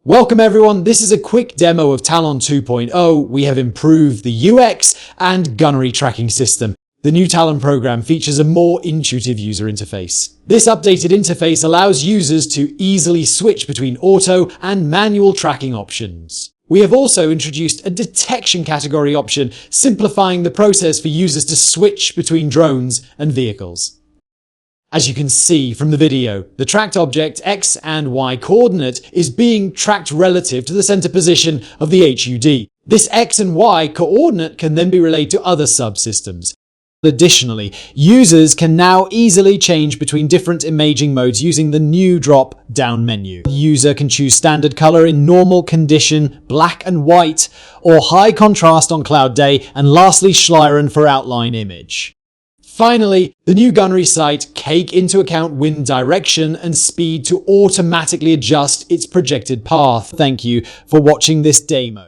Welcome everyone, this is a quick demo of Talon 2.0. We have improved the UX and gunnery tracking system. The new Talon program features a more intuitive user interface. This updated interface allows users to easily switch between auto and manual tracking options. We have also introduced a detection category option, simplifying the process for users to switch between drones and vehicles. As you can see from the video, the tracked object X and Y coordinate is being tracked relative to the center position of the HUD. This X and Y coordinate can then be relayed to other subsystems. Additionally, users can now easily change between different imaging modes using the new drop-down menu. The user can choose standard color in normal condition, black and white, or high contrast on cloud day, and lastly Schlieren for outline image. Finally, the new gunnery sight take into account wind direction and speed to automatically adjust its projected path. Thank you for watching this demo.